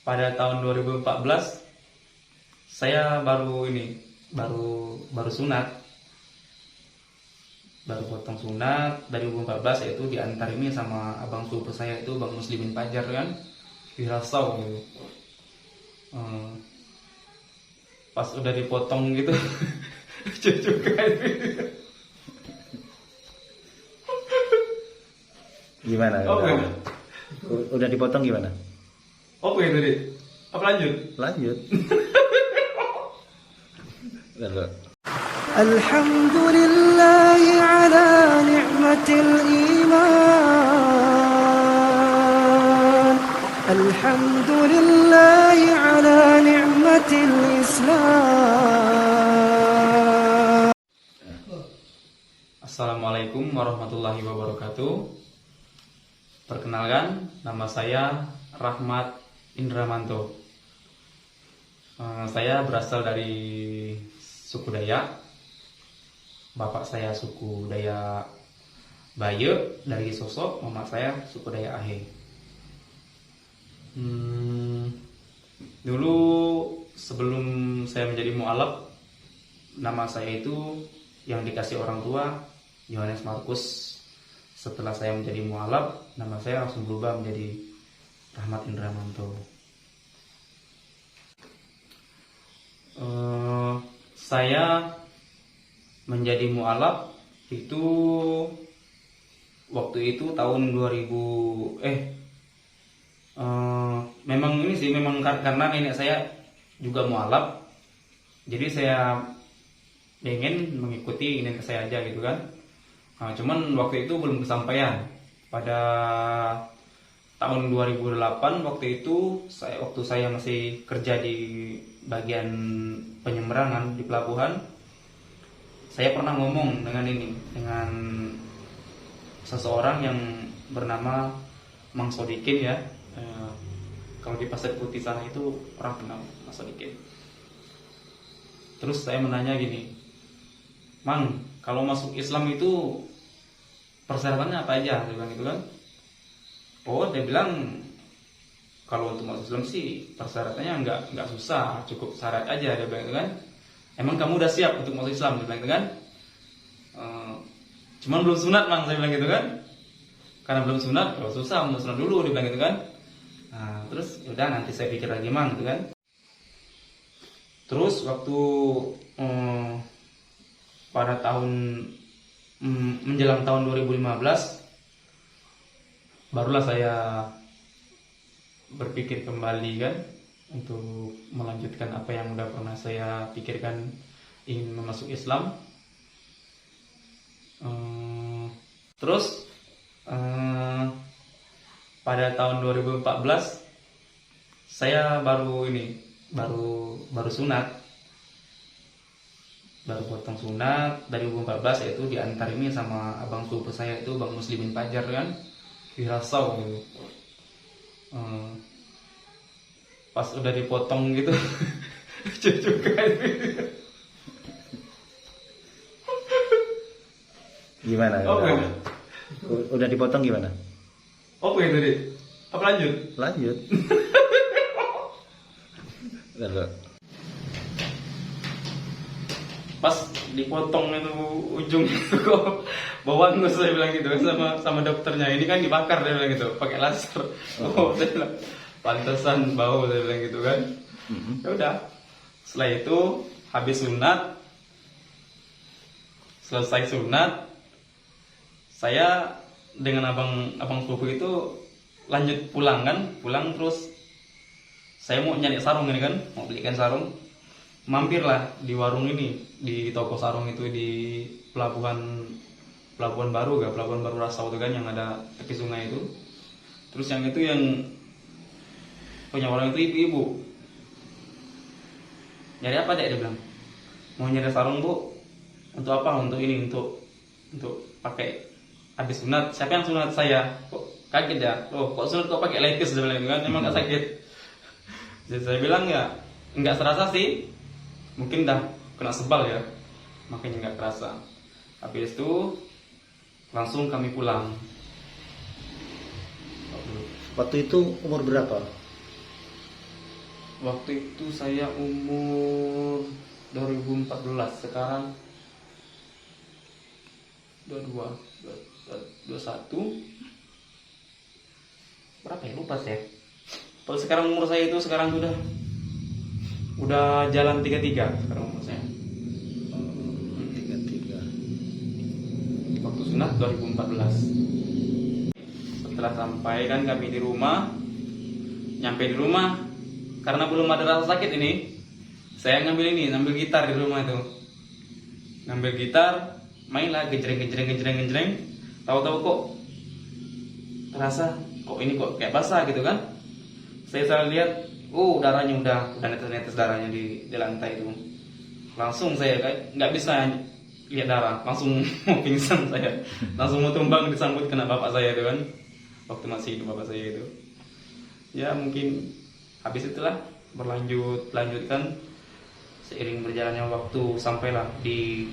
pada tahun 2014 saya baru sunat, baru potong sunat dari 2014, yaitu diantar ini sama abang sepupu saya itu Bang Muslimin Pajar kan di Rasau gitu. Pas udah dipotong gitu lucu juga itu. Gimana? Oke. Udah dipotong gimana? Oke tadi. Apa lanjut? Lanjut. Bentar. الحمد لله على نعمة الإيمان الحمد لله على نعمة الإسلام. Assalamualaikum warahmatullahi wabarakatuh. Perkenalkan, nama saya Rahmat Indramanto. Saya berasal dari suku Dayak. Bapak saya suku Dayak Baye dari Sosok, mama saya suku Dayak Ahe. Dulu sebelum saya menjadi mualaf, nama saya itu yang dikasih orang tua Yohanes Markus. Setelah saya menjadi mualaf, nama saya langsung berubah menjadi Rahmat Indramanto. Saya menjadi mualaf itu waktu itu tahun 2000 memang ini sih memang karena nenek saya juga mualaf, jadi saya pengen mengikuti nenek saya aja gitu kan. Cuman waktu itu belum kesampaian. Pada tahun 2008 waktu itu waktu saya masih kerja di bagian penyeberangan di pelabuhan, saya pernah ngomong dengan seseorang yang bernama Mang Sodikin ya. Kalau di Pasir Putih sana itu orang kenal Mang Sodikin. Terus saya menanya gini, Mang, kalau masuk Islam itu persyaratannya apa aja? Dia bilang gitu kan. Oh, dia bilang kalau untuk masuk Islam sih persyaratannya nggak susah, cukup syarat aja, dia bilang gitu kan. Emang kamu udah siap untuk masuk Islam? Dia bilang gitu kan. Cuman belum sunat, Mang, saya bilang gitu kan. Karena belum sunat, kalau susah mau sunat dulu, dia bilang gitu kan. Terus udah nanti saya pikir lagi, Mang, gitu kan. Terus waktu pada tahun menjelang tahun 2015 barulah saya berpikir kembali kan untuk melanjutkan apa yang udah pernah saya pikirkan, ingin masuk Islam. Terus pada tahun 2014 saya baru sunat, baru potong sunat dari 2014, yaitu diantar ini sama abang sepupu saya itu Bang Muslimin Pajar kan di Rasau gitu. Pas udah dipotong gitu lucu juga itu. Gimana? Oke. Udah dipotong gimana? Oke tadi. Apa lanjut? Lanjut. Bentar. Pas dipotong itu ujung itu kok bawaan, saya bilang gitu sama dokternya, ini kan dibakar, dia bilang gitu pakai laser. Saya bilang pantesan bau, saya bilang gitu kan. Ya udah, setelah itu habis sunat, selesai sunat, saya dengan abang sepupu itu lanjut pulang terus saya mau nyari sarung ini kan, mau belikan sarung. Mampirlah di warung ini, di toko sarung itu di pelabuhan baru Rasau itu kan, yang ada tepi sungai itu. Terus yang itu yang punya orang itu ibu-ibu. Nyari apa dek, dia bilang. Mau nyari sarung, Bu. Untuk apa? Untuk ini, untuk pakai habis sunat. Siapa yang sunat? Saya. Kok kaget ya? Loh, kok sunat kok pakai lepis, dia bilang kan. Emang enggak sakit. Jadi saya bilang ya, enggak serasa sih. Mungkin dah kena sebal ya, makanya nggak kerasa. Habis itu langsung kami pulang. Waktu itu umur berapa? Waktu itu saya umur 2014, sekarang 22, 21. Berapa ya? Lupa saya. Kalau sekarang umur saya itu sekarang udah jalan 33 sekarang umur saya. 33. Waktu sunat 2014. Setelah sampai kan kami di rumah, nyampe di rumah karena belum ada rasa sakit ini, saya ngambil gitar di rumah itu. Ngambil gitar, mainlah gejreng. Tahu-tahu kok terasa kok ini kok kayak basah gitu kan. Saya salah lihat, darahnya udah netes darahnya di lantai itu. Langsung saya nggak bisa lihat darah, langsung mau pingsan saya. Langsung mau tumbang disambut kena bapak saya itu kan. Waktu masih hidup bapak saya itu. Ya mungkin habis itulah lanjutkan seiring berjalannya waktu sampailah di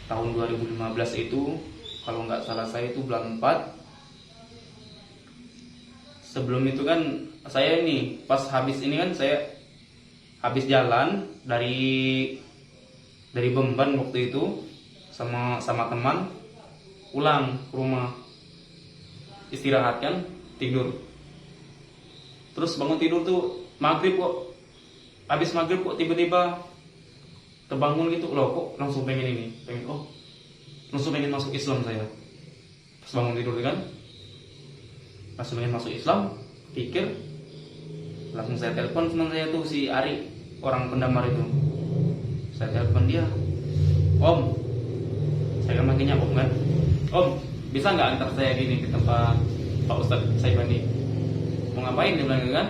tahun 2015 itu, kalau nggak salah saya itu bulan 4. Sebelum itu kan saya ini pas habis ini kan saya habis jalan dari Bemban waktu itu sama teman pulang ke rumah, istirahat kan, tidur. Terus bangun tidur tuh maghrib kok, habis maghrib kok tiba-tiba terbangun gitu loh, kok langsung pengen masuk Islam saya. Pas bangun tidur kan, langsung pengen masuk Islam, pikir, langsung saya telepon teman saya tuh si Ari, orang Pendamar itu. Saya telepon dia, Om, saya kan manggilnya Om kan, Om, bisa nggak antar saya gini ke tempat Pak Ustadz Saibani? Mau ngapain? Dia bilang kan,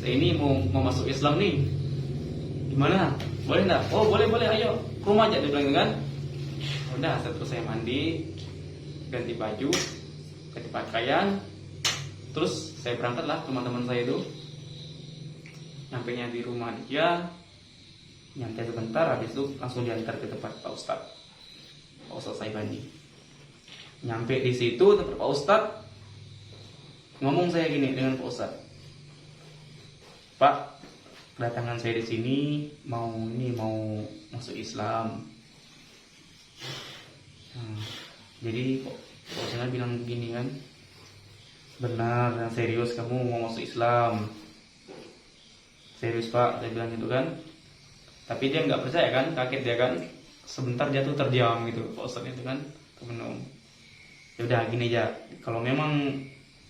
saya ini mau masuk Islam nih, gimana? Boleh nggak? Oh boleh, ayo ke rumah aja, dia bilang kan. Udah, terus saya mandi, ganti baju, ganti pakaian, terus saya berangkat lah teman-teman saya itu. Nyampainya di rumah dia, nyantai sebentar, habis itu langsung diantar ke tempat Pak Ustadz Saibani. Nyampe di situ tempat Pak Ustadz, ngomong saya gini dengan Pak Ustadz, Pak, kedatangan saya di sini mau masuk Islam. Jadi Pak Ustadz bilang begini kan, benar, serius kamu mau masuk Islam? Serius Pak, saya bilang gitu kan. Tapi dia nggak percaya kan, kaget dia kan. Sebentar jatuh terdiam gitu Pak Ustadz itu kan, termenung. Ya udah gini aja, kalau memang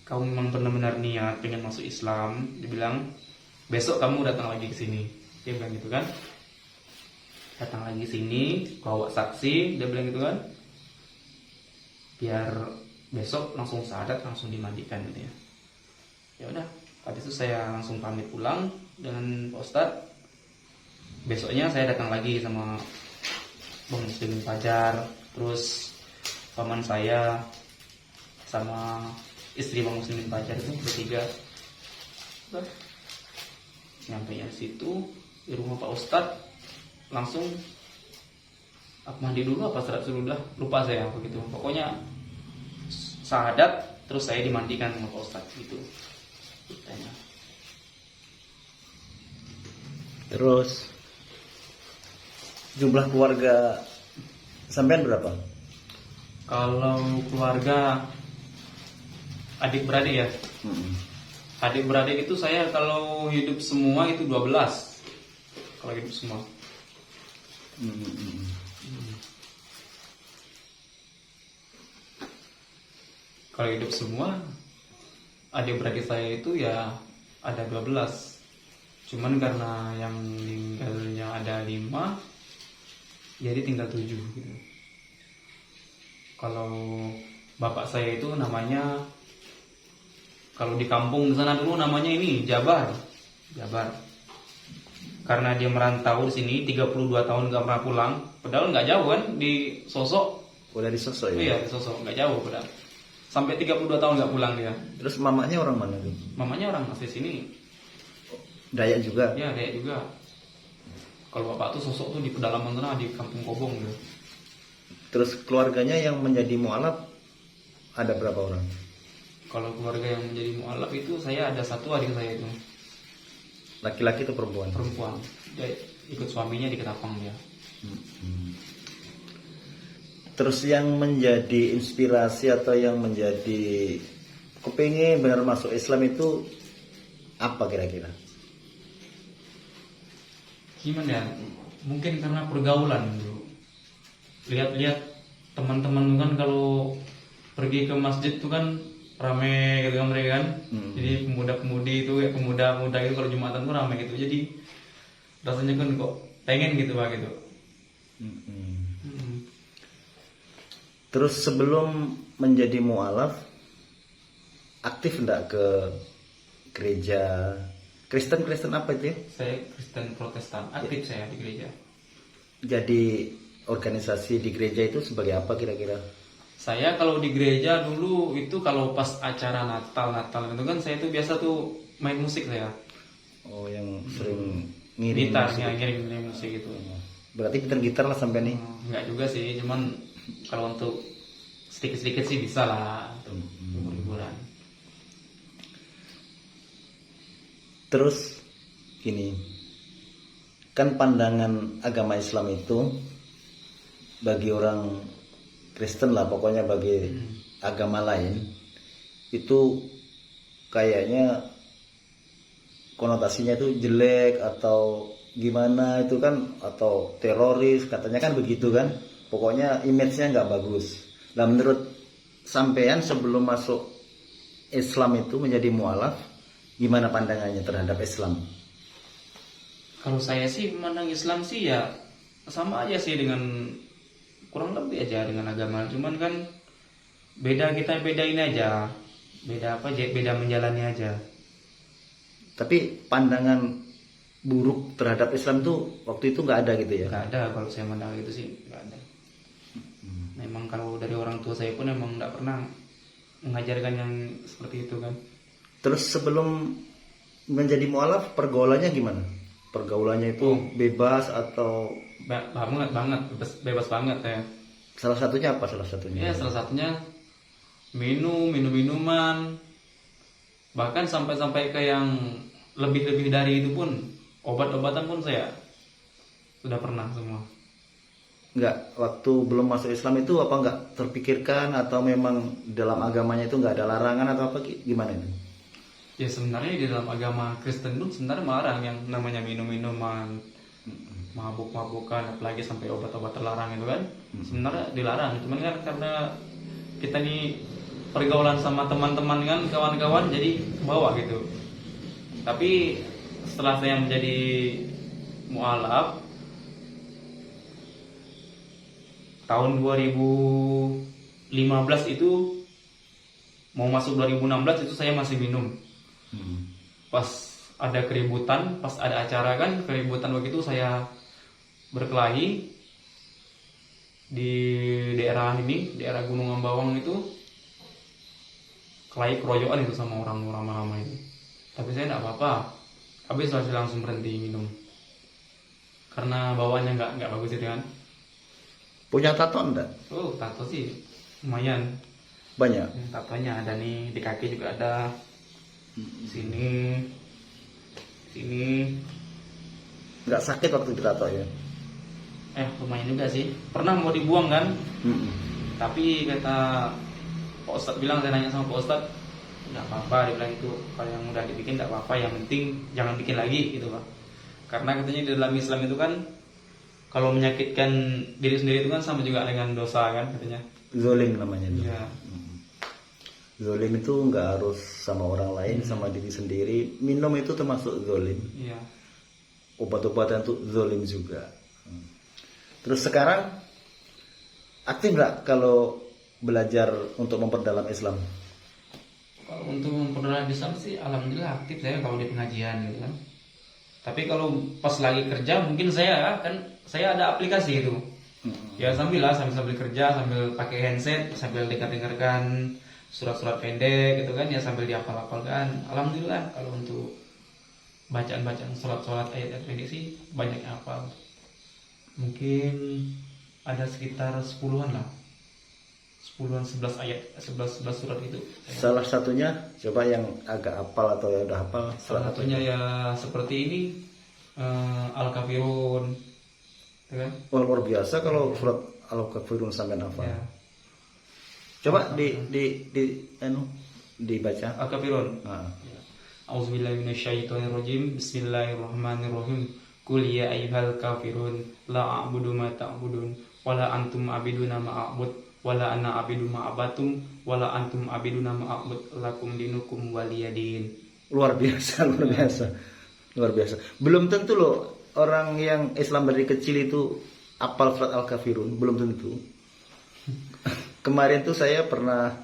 kamu memang benar-benar niat pengen masuk Islam, dibilang besok kamu datang lagi ke sini. Dia bilang gitu kan. Datang lagi ke sini, bawa saksi, dia bilang gitu kan. Biar besok langsung syahadat, langsung dimandikan gitu ya. Ya udah, habis itu saya langsung pamit pulang dengan Pak Ustadz. Besoknya saya datang lagi sama Bang Muslimin Fajar, terus paman saya sama istri Bang Muslimin Fajar itu bertiga. Udah. Nyampe di situ di rumah Pak Ustadz, langsung mandi dulu apa sholat dulu dah, lupa saya begitu. Pokoknya syahadat, terus saya dimandikan sama Pak Ustadz gitu. Tanya. Terus jumlah keluarga sampean berapa? Kalau keluarga adik-beradik ya. Adik-beradik itu saya kalau hidup semua itu 12. Kalau hidup semua. Kalau hidup semua adik-beradik saya itu ya ada 12. Cuman karena yang meninggalnya ada 5, jadi tinggal 7 gitu. Kalau bapak saya itu namanya, kalau di kampung di sana dulu namanya ini Jabar. Karena dia merantau di sini 32 tahun nggak pernah pulang. Padahal nggak jauh kan di Sosok. Udah di Sosok ya? Iya di Sosok, nggak jauh padahal. Sampai 32 tahun nggak pulang dia. Terus mamanya orang mana tuh? Mamanya orang asli sini. Dayak juga? Iya Dayak juga. Kalau bapak tuh Sosok tuh di pedalaman sana di Kampung Kobong gitu. Terus keluarganya yang menjadi mualaf ada berapa orang? Kalau keluarga yang menjadi mualaf itu saya ada 1 adik saya itu. Laki-laki atau perempuan? perempuan. Dia ikut suaminya di Ketapang dia. Terus yang menjadi inspirasi atau yang menjadi kepingin benar masuk Islam itu apa kira-kira? Gimana ya? Mungkin karena pergaulan dulu. Lihat-lihat teman-teman kan kalau pergi ke masjid tuh kan rame gitu kan mereka kan. Jadi pemuda-pemudi itu ya pemuda-pemuda itu kalau Jumatan tuh rame gitu. Jadi rasanya kan kok pengen gitu Pak gitu. Terus sebelum menjadi mualaf aktif enggak ke gereja Kristen apa itu ya? Saya Kristen Protestan, aktif saya di gereja. Jadi organisasi di gereja itu sebagai apa kira-kira? Saya kalau di gereja dulu itu kalau pas acara Natal itu kan saya tuh biasa tuh main musik saya. Oh, yang sering ngirim Gitar, musik. ya, ngirim musik itu. Berarti gitar lah sampai nih. Enggak juga sih, cuman kalau untuk sedikit-sedikit sih bisa lah untuk hibur-hiburan. Terus gini, kan pandangan agama Islam itu bagi orang Kristen lah, pokoknya bagi agama lain itu kayaknya konotasinya itu jelek atau gimana itu kan, atau teroris katanya kan begitu kan, pokoknya image-nya nggak bagus. Nah, menurut sampean sebelum masuk Islam itu menjadi mualaf, gimana pandangannya terhadap Islam? Kalau saya sih memandang Islam sih ya sama aja sih dengan kurang lebih aja dengan agama, cuman kan beda, kita bedain aja, beda apa, beda menjalani aja. Tapi pandangan buruk terhadap Islam tuh waktu itu nggak ada gitu ya? Nggak ada, kalau saya mandang itu sih nggak ada. Memang kalau dari orang tua saya pun emang nggak pernah mengajarkan yang seperti itu kan. Terus sebelum menjadi mualaf pergaulannya gimana? Pergaulannya itu bebas atau Banget bebas banget ya. salah satunya apa? Salah satunya? Ya salah satunya minuman, bahkan sampai ke yang lebih dari itu pun, obat-obatan pun saya sudah pernah semua. Nggak, waktu belum masuk Islam itu apa nggak terpikirkan atau memang dalam agamanya itu nggak ada larangan atau apa gimana itu? Ya sebenarnya di dalam agama Kristen pun sebenarnya melarang yang namanya minum-minuman, mabuk-mabukan, apalagi sampai obat-obat terlarang itu kan. Sebenarnya dilarang, cuman kan karena kita nih pergaulan sama teman-teman kan, kawan-kawan, jadi bawa gitu. Tapi setelah saya menjadi mualaf tahun 2015 itu mau masuk 2016 itu saya masih minum. Pas ada keributan, pas ada acara kan, keributan begitu saya berkelahi di daerah ini, daerah Gunung Ambawang itu, kelahi keroyokan itu sama orang ramai-ramai itu. Tapi saya tidak apa-apa, habis saya langsung berhenti minum karena bawaannya nggak bagus itu kan. Punya tato enggak? Oh, tato sih lumayan. Banyak. Tatonya ada nih, di kaki juga ada. Sini. Nggak sakit waktu ditato ya? Lumayan juga sih. Pernah mau dibuang kan? Tapi kata Pak Ustadz bilang, saya nanya sama Pak Ustadz, nggak apa-apa, dia bilang itu kalau yang udah dibikin nggak apa-apa, yang penting jangan bikin lagi gitu Pak. Karena katanya di dalam Islam itu kan kalau menyakitkan diri sendiri itu kan sama juga dengan dosa kan katanya. Zolim namanya itu. Iya. Zolim itu nggak harus sama orang lain, sama diri sendiri. Minum itu termasuk zolim. Iya. Obat-obatan itu zolim juga. Terus sekarang aktif nggak kalau belajar untuk memperdalam Islam? Kalau untuk memperdalam Islam sih alhamdulillah aktif saya kalau di pengajian gitu kan. Tapi kalau pas lagi kerja mungkin saya ada aplikasi itu. Ya sambil kerja, sambil pakai handset, sambil dengarkan surat-surat pendek gitu kan, ya sambil dihafal-hafalkan. Alhamdulillah kalau untuk bacaan-bacaan surat-surat ayat-ayat pendek sih banyak yang hafal. Mungkin ada sekitar 10-an lah. 10-an 11 ayat, 11 surat itu. Salah satunya coba yang agak hafal atau yang udah hafal. Salah satunya ya seperti ini, Al-Kafirun, ya kan? Wah, luar biasa kalau surat Al-Kafirun sampai hafal. Ya. Coba dibaca. Al-Kafirun. Nah. Auzubillahi minasyaitonirrajim. Bismillahirrahmanirrahim. Qul ya ayyuhal kafirun la a'budu ma ta'budun wala antum abiduna ma a'bud wala ana abidu ma abatum wala antum abiduna ma a'bud lakum dinukum waliyadin. Luar biasa, luar biasa. Luar biasa. Belum tentu loh orang yang Islam dari kecil itu hafal surat Al-Kafirun, belum tentu. Kemarin tuh saya pernah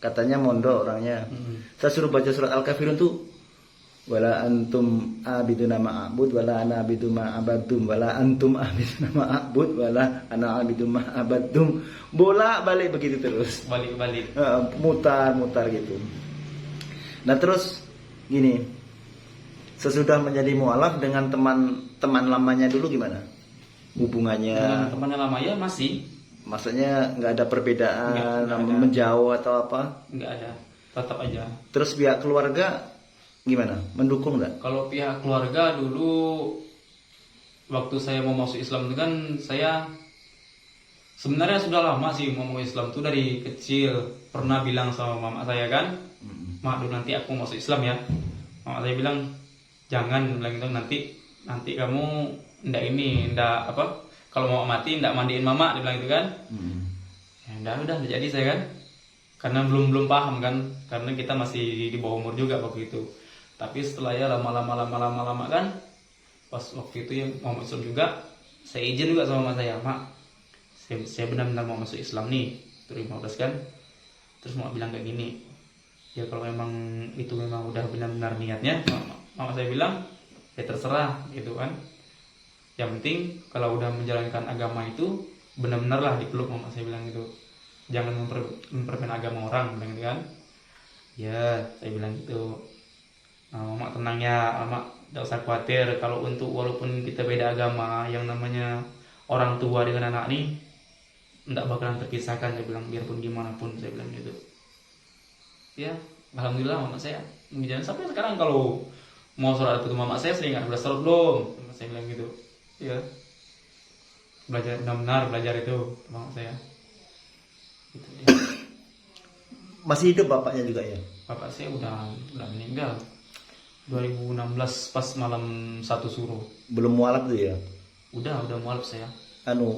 katanya mondok orangnya. Saya suruh baca surat Al-Kafirun tuh wala antum abiduna ma'abud wala ana abidu ma'abadum wala antum abiduna ma'abud wala ana abidu ma'abadum. Bolak-balik begitu terus. Balik-balik. Mutar-mutar gitu. Nah, terus gini. Sesudah menjadi mualaf dengan teman lamanya dulu gimana? Hubungannya? Dengan temannya lama ya masih. Maksudnya nggak ada perbedaan, Nggak ada. menjauh atau apa? Nggak ada, tetap aja. Terus pihak keluarga gimana? Mendukung nggak? Kalau pihak keluarga dulu waktu saya mau masuk Islam itu kan saya sebenarnya sudah lama sih mau masuk Islam tuh dari kecil. Pernah bilang sama mama saya kan, mak dulu nanti aku masuk Islam ya. Mama saya bilang jangan, bilang gitu, nanti kamu ndak apa? Kalau mau mati ndak mandiin mama, dia bilang gitu kan. Ya udah jadi saya kan. Karena belum paham kan, karena kita masih di bawah umur juga waktu itu. Tapi setelah ya lama kan, pas waktu itu yang mau masuk Islam juga, saya izin juga sama mama saya, mak, saya benar-benar mau masuk Islam nih, 2015 kan. Terus mau bilang kayak gini, ya kalau memang itu memang udah benar-benar niatnya, mama saya bilang, ya terserah gitu kan. Yang penting kalau udah menjalankan agama itu benar-benar lah dipeluk, mama saya bilang gitu. Jangan mempermainkan agama orang, bilang gitu kan. Ya, saya bilang gitu. Nah, mama tenang ya, mama tidak usah khawatir kalau untuk walaupun kita beda agama, yang namanya orang tua dengan anak nih tidak bakalan terpisahkan, saya bilang, biarpun gimana pun, saya bilang gitu. Ya, alhamdulillah mama saya menjalani sampai sekarang. Kalau mau sholat ketemu mama saya sering nggak, udah sholat belum, saya bilang gitu. Ya, belajar benar-benar belajar itu mama saya. Gitu, ya. Masih hidup bapaknya juga ya? Bapak saya udah meninggal 2016 pas malam 1 suruh. Belum mualaf tuh ya? Udah mualaf saya.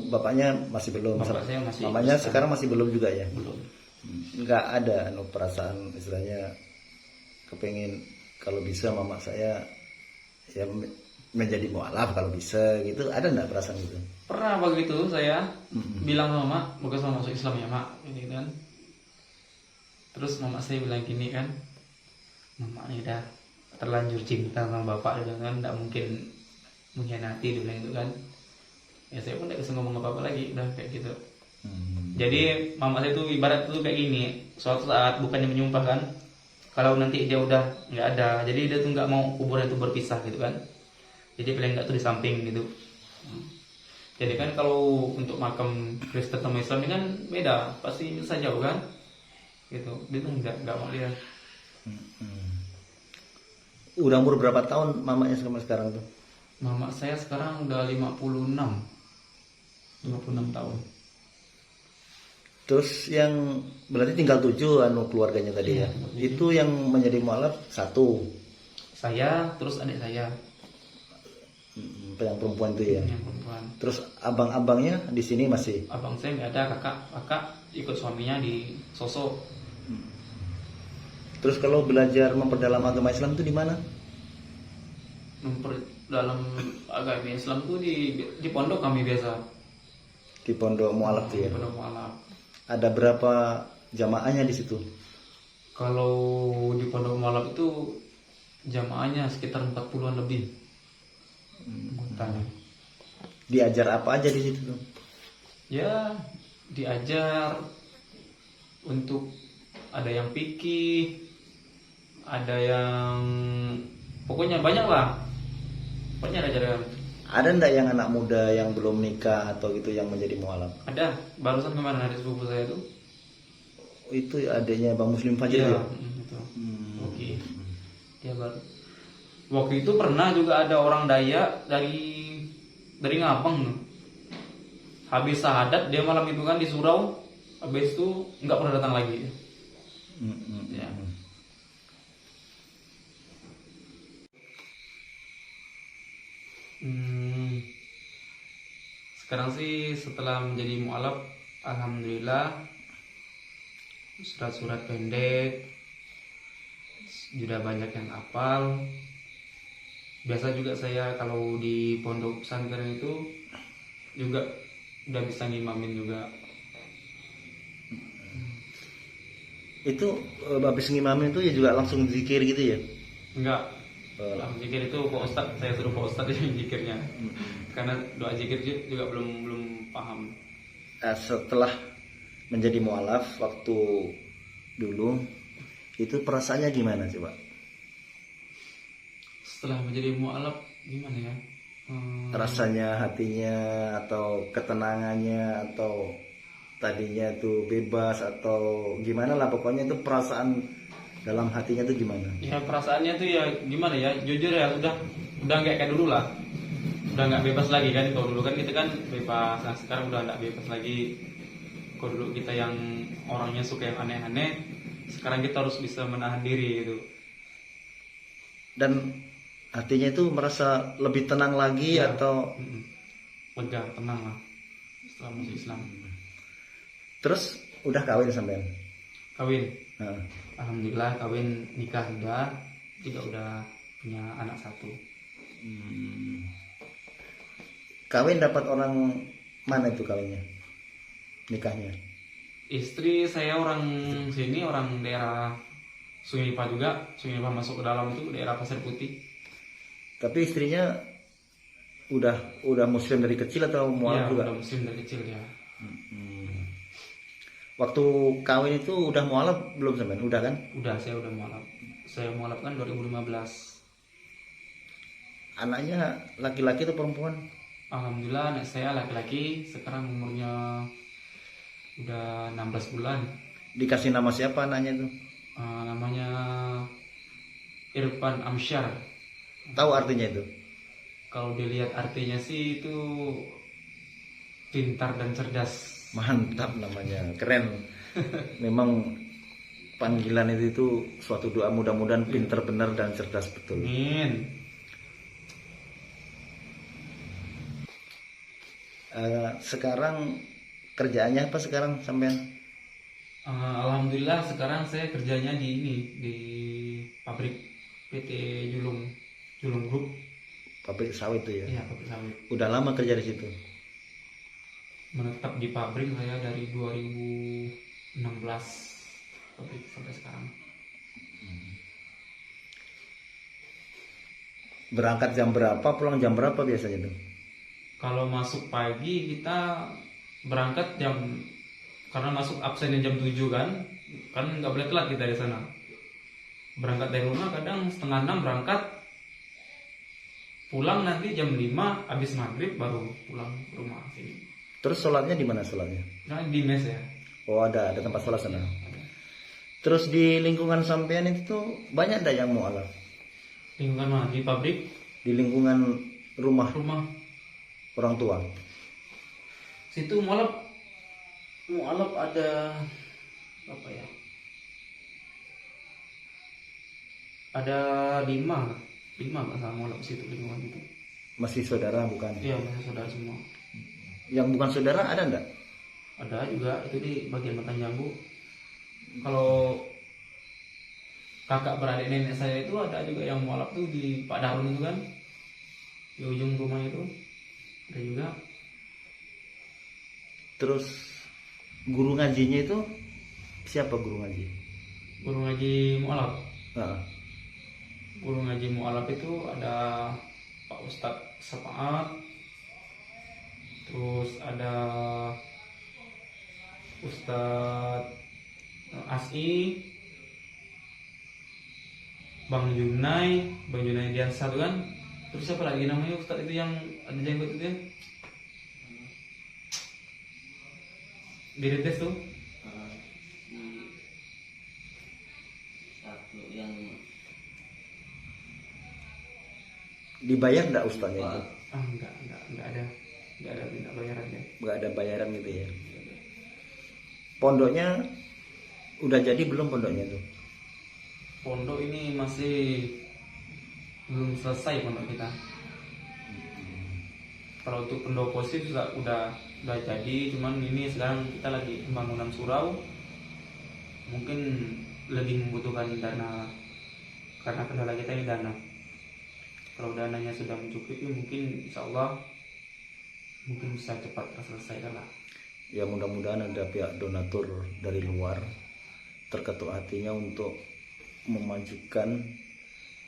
Bapaknya masih belum. Bapak saya masih. Mamanya sekarang masih belum juga ya? Belum. Nggak ada perasaan istilahnya kepengen kalau bisa mama saya ya menjadi mualaf kalau bisa gitu, ada nggak perasaan gitu? Pernah begitu saya bilang sama mak, bagus mau masuk Islam ya mak, ini kan. Terus mama saya bilang gini kan, mama ini udah terlanjur cinta sama bapak, dia kan nggak mungkin mengkhianati, dia bilang itu kan. Ya saya pun nggak bisa ngomong apa-apa lagi, udah kayak gitu. Jadi mama saya tuh ibarat tuh kayak gini, suatu saat bukannya menyumpah kan, kalau nanti dia udah nggak ada, jadi dia tuh nggak mau kuburan itu berpisah gitu kan. Jadi paling nggak tuh di samping gitu. Jadi kan kalau untuk makam Kristen sama Islam ini kan beda, pasti bisa jauh kan, gitu. Dia tuh nggak mau lihat. Udah umur berapa tahun mamanya sama sekarang tuh? Mama saya sekarang udah 56 tahun. Terus yang berarti tinggal 7 keluarganya tadi ya? Itu yang menjadi mualaf 1. Saya, terus adik saya. Yang perempuan itu ya? Yang perempuan. Terus abang-abangnya di sini masih? Abang saya nggak ada, kakak ikut suaminya di Sosok. Terus kalau belajar memperdalam agama Islam itu di mana? Dalam agama Islam tuh di pondok kami biasa. Di pondok mualaf tuh ya? Di pondok mualaf. Ada berapa jamaahnya di situ? Kalau di pondok mualaf itu jamaahnya sekitar 40-an lebih. Anggotanya. Diajar apa aja di situ tuh? Ya, diajar untuk ada yang fikih, ada yang pokoknya banyak lah. Pokoknya ajaran Ada ndak yang anak muda yang belum nikah atau gitu yang menjadi mualaf? Ada, barusan kemarin ada sepupu saya tuh. Itu adanya Bang Muslim Fajri Iya, ya? itu. Oke. Dia baru. Waktu itu pernah juga ada orang Dayak dari Ngapeng. Habis syahadat dia malam itu kan di surau. Habis itu nggak pernah datang lagi. Ya. Sekarang sih setelah menjadi mualaf, alhamdulillah surat-surat pendek sudah banyak yang hafal. Biasa juga saya kalau di pondok pesantren itu juga udah bisa ngimamin juga. Itu habis ngimamin itu ya juga langsung zikir gitu ya? Enggak. Langsung zikir itu Pak Ustadz, saya suruh Pak Ustadz yang zikirnya. Karena doa zikir juga belum paham. Setelah menjadi mualaf waktu dulu itu perasaannya gimana sih Pak? Setelah menjadi mualaf gimana ya? Rasanya, hatinya, atau ketenangannya, atau tadinya tuh bebas atau gimana lah, pokoknya itu perasaan dalam hatinya tuh gimana? Ya perasaannya tuh ya gimana ya, jujur ya udah nggak kayak dulu lah, udah nggak bebas lagi kan. Kalau dulu kan kita kan bebas, nah sekarang udah nggak bebas lagi. Kalau dulu kita yang orangnya suka yang aneh-aneh, sekarang kita harus bisa menahan diri gitu. Dan hatinya itu merasa lebih tenang lagi Ya. atau Lega, tenang lah setelah masuk Islam. terus udah kawin sampean? Kawin, Nah, alhamdulillah kawin, nikah juga udah punya anak 1. kawin dapat orang mana itu kawinnya? Nikahnya? Istri saya orang sini, orang daerah Sungai Lipa juga. Sungai Lipa masuk ke dalam itu daerah Pasir Putih. Tapi istrinya udah muslim dari kecil atau mualaf Iya, juga? udah muslim dari kecil ya. Waktu kawin itu udah mualaf belum sampean? Udah kan? Udah, saya udah mualaf. Saya mualaf kan 2015. Anaknya laki-laki atau perempuan? Alhamdulillah anak saya laki-laki, sekarang umurnya udah 16 bulan. Dikasih nama siapa anaknya tuh? Namanya Irfan Amsyar. Tahu artinya itu? Kalau dilihat artinya sih itu pintar dan cerdas. Mantap namanya, keren. Memang panggilan itu suatu doa, mudah-mudahan pinter benar dan cerdas betul. Amin. Sekarang kerjaannya apa sekarang sampean? Alhamdulillah sekarang saya kerjanya di pabrik PT Julung Group. Pabrik sawit itu ya? Iya, pabrik sawit. Udah lama kerja di situ? Menetap di pabrik saya dari 2016 pabrik sampai sekarang. Berangkat jam berapa, pulang jam berapa biasanya tuh? Kalau masuk pagi kita berangkat karena masuk absennya jam 7 kan nggak boleh telat kita di sana. Berangkat dari rumah kadang 5:30 berangkat, pulang nanti jam 5 habis maghrib baru pulang ke rumah sini. Terus sholatnya di mana sholatnya? Nah, di mes ya. Oh ada tempat sholat sana. Terus di lingkungan sampean itu tuh banyak ada yang mualaf? Lingkungan mana? Di pabrik, Di lingkungan rumah rumah. orang tua? Situ mualaf ada apa ya? Ada 5 nggak salah mualaf situ lingkungan itu. Masih saudara bukan? Iya, masih saudara semua. Yang bukan saudara ada enggak? Ada juga itu di bagian Matan Jambu. Kalau kakak beradik nenek saya itu ada juga yang mualaf tuh di Pak Darun itu kan, di ujung rumah itu ada juga. Terus guru ngajinya itu siapa guru ngaji? Guru ngaji mualaf. Nah, Guru ngaji mualaf itu ada Pak Ustadz Sepaat, terus ada Ustadz As'i, Bang Junai Dian satu kan, Terus siapa lagi namanya Ustadz itu yang ada jenggot itu ya? Diretes tuh. Satu yang Dibayar enggak ustaznya itu? Ah enggak ada tidak bayaran ya. Enggak ada bayaran gitu ya. Pondoknya udah jadi belum pondoknya tuh? Pondok ini masih belum selesai pondok kita. Kalau untuk pendopo sih udah jadi, cuman ini sekarang kita lagi pembangunan surau, mungkin lebih membutuhkan dana karena kendala kita ini dana. Kalau dananya sudah mencukupi, mungkin insya Allah mungkin bisa cepat terselesaikan lah. Ya mudah-mudahan ada pihak donatur dari luar terketuk hatinya untuk memajukan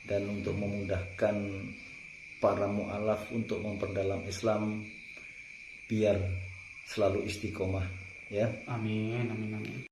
dan untuk memudahkan para mu'alaf untuk memperdalam Islam biar selalu istiqomah ya. Amin.